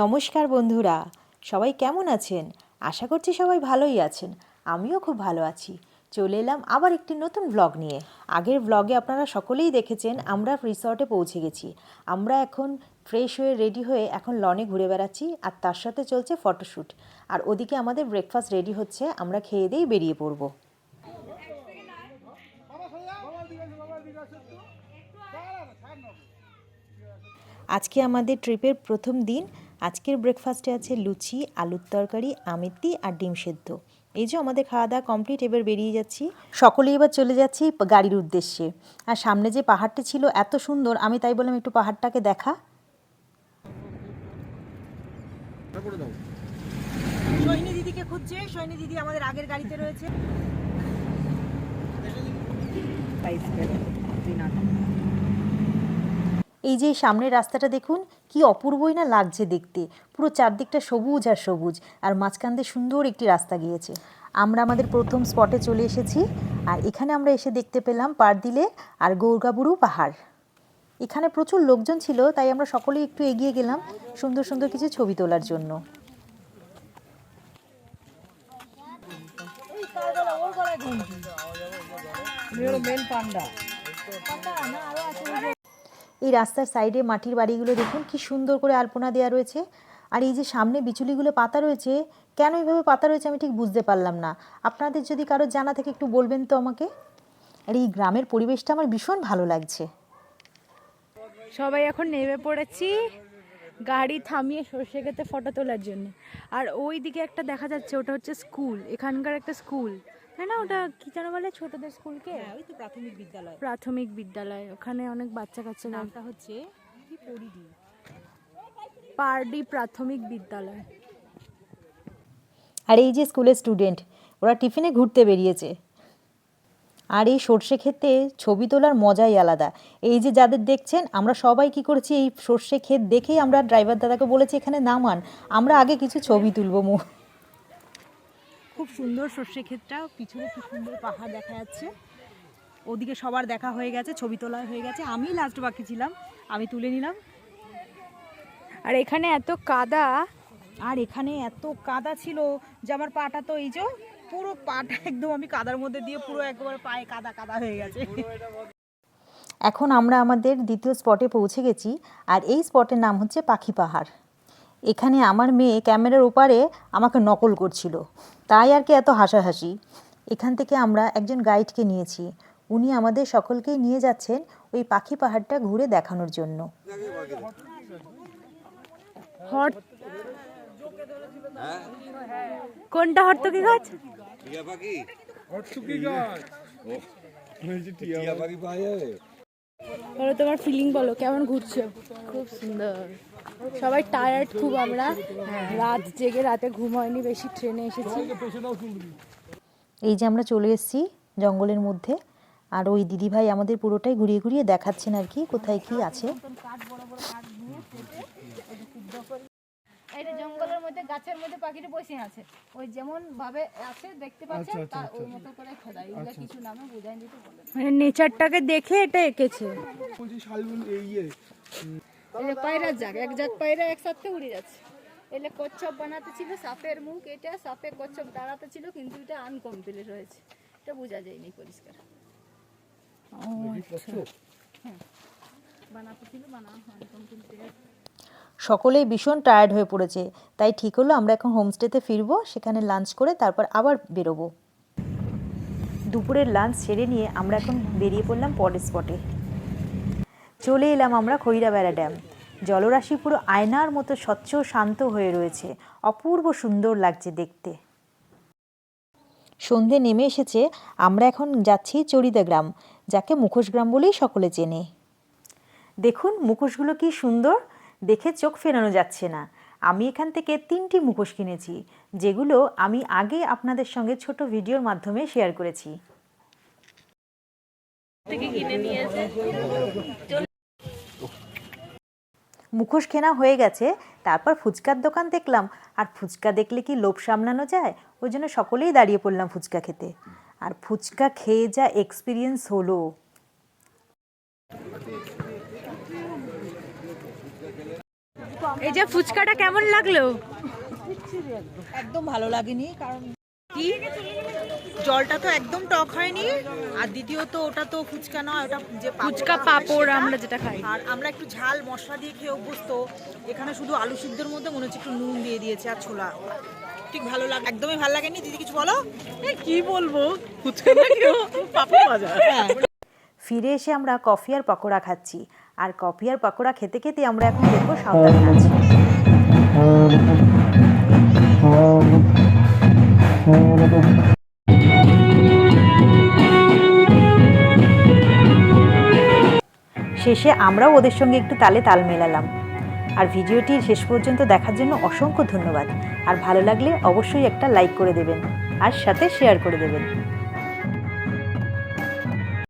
নমস্কার বন্ধুরা, সবাই কেমন আছেন? আশা করছি সবাই ভালোই আছেন। আমিও খুব ভালো আছি। চলে এলাম আবার একটি নতুন ব্লগ নিয়ে। আগের ব্লগে আপনারা সকলেই দেখেছেন আমরা রিসর্টে পৌঁছে গেছি। আমরা এখন ফ্রেশ হয়ে রেডি হয়ে এখন লনে ঘুরে বেড়াচ্ছি, আর তার সাথে চলছে ফটোশ্যুট। আর ওদিকে আমাদের ব্রেকফাস্ট রেডি হচ্ছে, আমরা খেয়ে দিয়েই বেরিয়ে পড়বো। আজকে আমাদের ট্রিপের প্রথম দিন। আজকের ব্রেকফাস্টে আছে লুচি, আলুর তরকারি, আমেতি আর ডিম সেদ্ধ। এই যে আমাদের খাওয়া দাওয়া কমপ্লিট, এবার বেরিয়ে যাচ্ছি। সকলেই এবার চলে যাচ্ছি গাড়ির উদ্দেশ্যে। আর সামনে যে পাহাড়টি ছিল এত সুন্দর, আমি তাই বললাম একটু পাহাড়টাকে দেখা। সৈনী দিদিকে খুঁজছে, সৈনী দিদি আমাদের আগের গাড়িতে রয়েছে। এই যে সামনের রাস্তাটা দেখুন, কি অপূর্বই না লাগছে দেখতে। পুরো চারদিকটা সবুজ আর সবুজ, আর মাঝখান দিয়ে সুন্দর একটি রাস্তা গিয়েছে। আমরা আমাদের প্রথম স্পটে চলে এসেছি, আর এখানে আমরা এসে দেখতে পেলাম পারদিলে আর গৌরগাবুরু পাহাড়। এখানে প্রচুর লোকজন ছিল, তাই আমরা সকলেই একটু এগিয়ে গেলাম সুন্দর সুন্দর কিছু ছবি তোলার জন্য। এই রাস্তার সাইডে মাটির বাড়িগুলো দেখুন কি সুন্দর করে আলপনা দেওয়া রয়েছে। আর এই যে সামনে বিচুলিগুলো পাতা রয়েছে, কেন এইভাবে পাতা রয়েছে আমি ঠিক বুঝতে পারলাম না। আপনাদের যদি কারো জানা থাকে একটু বলবেন তো আমাকে। আর এই গ্রামের পরিবেশটা আমার ভীষণ ভালো লাগছে। সবাই এখন নেমে পড়েছি গাড়ি থামিয়ে সর্ষে খেতে ফটো তোলার জন্য। আর ওই দিকে একটা দেখা যাচ্ছে, ওটা হচ্ছে স্কুল, এখানকার একটা স্কুল, তাই না? ওটা কি যেন বলে ছোটদের স্কুলকে? ওই তো প্রাথমিক বিদ্যালয়। প্রাথমিক বিদ্যালয়। ওখানে অনেক বাচ্চা কাচ্চা। নামটা হচ্ছে কি পরিধি, পারডি প্রাথমিক বিদ্যালয়। আর এই যে স্কুলের স্টুডেন্ট, ওরা টিফিনে ঘুরতে বেরিয়েছে। আর এই সর্ষে ক্ষেতে ছবি তোলার মজাই আলাদা। এই যে যাদের দেখছেন, আমরা সবাই কি করেছি, এই সর্ষে ক্ষেত দেখেই আমরা ড্রাইভার দাদাকে বলেছি এখানে নামান, আমরা আগে কিছু ছবি তুলবো। খুব সুন্দর সর্ষে ক্ষেতটা, পিছনে খুব সুন্দর পাহাড় দেখা যাচ্ছে। ওদিকে সবার দেখা হয়ে গেছে, ছবি তোলা হয়ে গেছে, আমি লাস্ট বাকি ছিলাম, আমি তুলে নিলাম। আর এখানে এত কাদা, আর এখানে এত কাদা ছিল যে আমার পাটা তো এই যে পুরো পাটা একদম আমি কাদার মধ্যে দিয়ে পুরো একবার পায়ে কাদা কাদা হয়ে গেছে। এখন আমরা আমাদের দ্বিতীয় স্পটে পৌঁছে গেছি, আর এই স্পটের নাম হচ্ছে পাখি পাহাড়। এখানে আমার মেয়ে ক্যামেরার ওপারে আমাকে নকল করছিল, তাই আর কি এত হাসাহাসি। এখান থেকে আমরা একজন গাইডকে নিয়েছি, উনি আমাদের সকলকেই নিয়ে যাচ্ছেন ওই পাখি পাহাড়টা ঘুরে দেখানোর জন্য। কোনটা হর্তকি গাছ? বলো তোমার ফিলিং, বলো কেমন ঘুরছো? খুব সুন্দর। সবাই টায়ার্ড খুব, আমরা রাত জেগে, রাতে ঘুম হয়নি বেশি, ট্রেনে এসেছি। এই যে আমরা চলে এসেছি জঙ্গলের মধ্যে, আর ওই দিদিভাই আমাদের পুরোটাই ঘুরিয়ে ঘুরিয়ে দেখাচ্ছেন আর কি কোথায় কি আছে। এই জঙ্গলের মধ্যে গাছের মধ্যে পাখিটা বসে আছে, ওই যেমন ভাবে আছে দেখতে পাচ্ছেন, তার ওই মতো করে খোদা। এগুলো কিছু নামে বুঝাই দিতে বলে, মানে নেচারটাকে দেখে এটা এঁকেছে। এই যে পায়রা যাক, এক জাত পায়রা একসাথে উড়ে যাচ্ছে। এলে কচ্ছপ বানাতে ছিল, সাপের মুখ এটা, সাপে কচ্ছপ দাঁড়াতে ছিল, কিন্তু এটা আনকমপ্লিট হয়েছে, এটা বোঝা যায়নি পরিষ্কার। হ্যাঁ, বানাতে ছিল, আনকমপ্লিট। সকলেই ভীষণ টায়ার্ড হয়ে পড়েছে, তাই ঠিক হলো আমরা এখন হোমস্টেতে ফিরবো, সেখানে লাঞ্চ করে তারপর আবার বেরোবো। দুপুরের লাঞ্চ সেরে নিয়ে আমরা এখন বেরিয়ে পড়লাম পরের স্পটে। চলে এলাম আমরা খৈরাবেড়া ড্যাম। জলরাশি পুরো আয়নার মতো স্বচ্ছ শান্ত হয়ে রয়েছে, অপূর্ব সুন্দর লাগছে দেখতে। সন্ধে নেমে এসেছে, আমরা এখন যাচ্ছি চরিদা গ্রাম, যাকে মুখোশ গ্রাম বলেই সকলে চেনে। দেখুন মুখোশগুলো কি সুন্দর, দেখে চোখ ফেরানো যাচ্ছে না। আমি এখান থেকে 3টি মুখোশ কিনেছি, যেগুলো আমি আগে আপনাদের সঙ্গে ছোট ভিডিওর মাধ্যমে শেয়ার করেছি। মুখোশ কেনা হয়ে গেছে, তারপর ফুচকার দোকান দেখলাম, আর ফুচকা দেখলে কি লোভ সামলানো যায়, ওই জন্য সকলেই দাঁড়িয়ে পড়লাম ফুচকা খেতে। আর ফুচকা খেয়ে যা এক্সপিরিয়েন্স হলো। এই যে ফুচকাটা কেমন লাগলো? একদম ভালো লাগেনি, কারণ কি জলটা তো একদম টক হয়নি, আর দ্বিতীয়ত ওটা তো ফুচকা নয়, ওটা যে ফুচকা পাঁপড় আমরা যেটা খাই। আর আমরা একটু ঝাল মশলা দিয়ে খেয়ে অভ্যস্ত, এখানে শুধু আলু সিদ্ধর মধ্যে মনে হচ্ছে একটু নুন দিয়ে দিয়েছে আর ছোলা। ঠিক ভালো লাগে, একদমই ভালো লাগেনি। দিদি কিছু বলো। কি বলবো, ফুচকা না কেউ পাপড় ভাজা। ফিরে এসে আমরা কফি আর পকোড়া খাচ্ছি, আর কফি আর পকোড়া খেতে খেতে আমরা এখন দেখবো সাঁওতাল নাচ। শেষে আমরাও ওদের সঙ্গে একটু তালে তাল মেলালাম। আর ভিডিওটি শেষ পর্যন্ত দেখার জন্য অসংখ্য ধন্যবাদ। আর ভালো লাগলে অবশ্যই একটা লাইক করে দেবেন আর সাথে শেয়ার করে দেবেন।